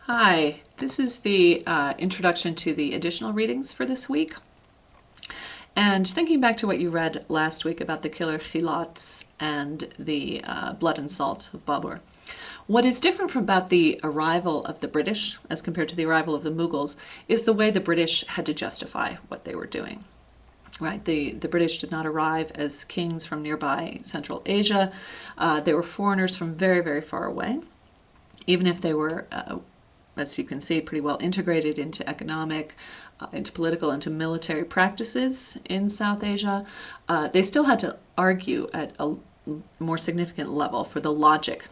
Hi, this is the introduction to the additional readings for this week. And thinking back to what you read last week about the killer Khilats and the blood and salt of Babur. What is different about the arrival of the British as compared to the arrival of the Mughals is the way the British had to justify what they were doing. Right, the British did not arrive as kings from nearby Central Asia. They were foreigners from very, very far away. Even if they were, as you can see, pretty well integrated into economic, into political, into military practices in South Asia, they still had to argue at a more significant level for the logic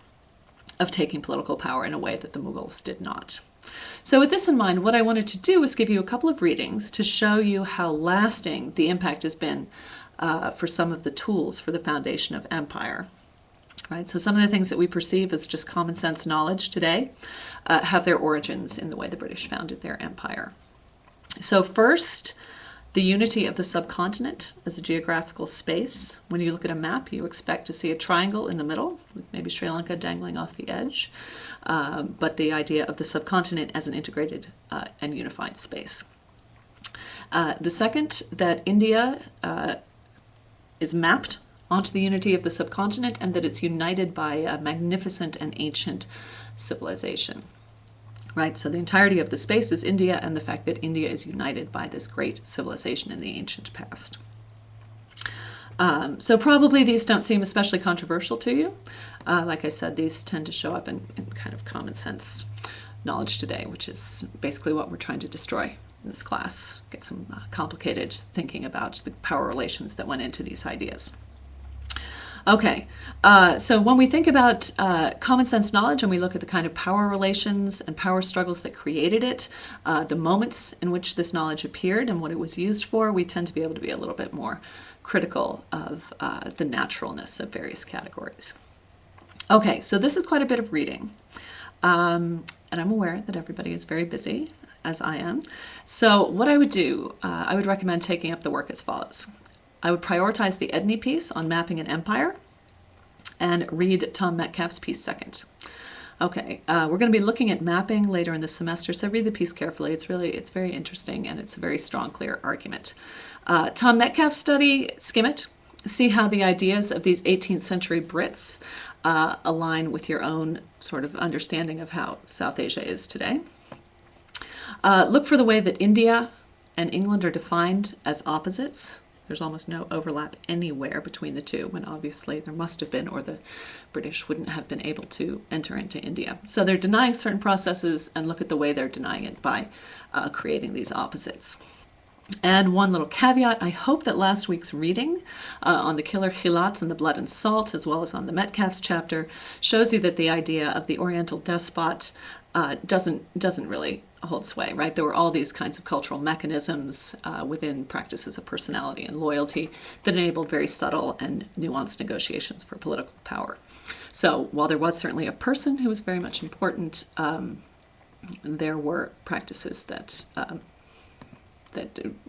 of taking political power in a way that the Mughals did not. So with this in mind, what I wanted to do was give you a couple of readings to show you how lasting the impact has been for some of the tools for the foundation of empire. Right, so some of the things that we perceive as just common sense knowledge today have their origins in the way the British founded their empire. So first, the unity of the subcontinent as a geographical space. When you look at a map, you expect to see a triangle in the middle, with maybe Sri Lanka dangling off the edge, but the idea of the subcontinent as an integrated and unified space. The second, that India is mapped onto the unity of the subcontinent and that it's united by a magnificent and ancient civilization. Right, so the entirety of the space is India, and the fact that India is united by this great civilization in the ancient past. So probably these don't seem especially controversial to you. Like I said, these tend to show up in kind of common sense knowledge today, which is basically what we're trying to destroy in this class. Get some complicated thinking about the power relations that went into these ideas. Okay, so when we think about common sense knowledge and we look at the kind of power relations and power struggles that created it, the moments in which this knowledge appeared and what it was used for, we tend to be able to be a little bit more critical of the naturalness of various categories. Okay, so this is quite a bit of reading. And I'm aware that everybody is very busy, as I am. So what I would do, I would recommend taking up the work as follows. I would prioritize the Edney piece on mapping an empire and read Tom Metcalfe's piece second. Okay, we're going to be looking at mapping later in the semester, so read the piece carefully. It's very interesting, and it's a very strong, clear argument. Tom Metcalfe's study, skim it, see how the ideas of these 18th century Brits align with your own sort of understanding of how South Asia is today. Look for the way that India and England are defined as opposites. There's almost no overlap anywhere between the two, when obviously there must have been, or the British wouldn't have been able to enter into India. So they're denying certain processes, and look at the way they're denying it by creating these opposites. And one little caveat, I hope that last week's reading on the killer Khilats and the blood and salt, as well as on the Metcalfe's chapter, shows you that the idea of the Oriental despot doesn't really hold sway, right? There were all these kinds of cultural mechanisms within practices of personality and loyalty that enabled very subtle and nuanced negotiations for political power. So while there was certainly a person who was very much important, there were practices that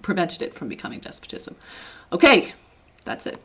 prevented it from becoming despotism. Okay, that's it.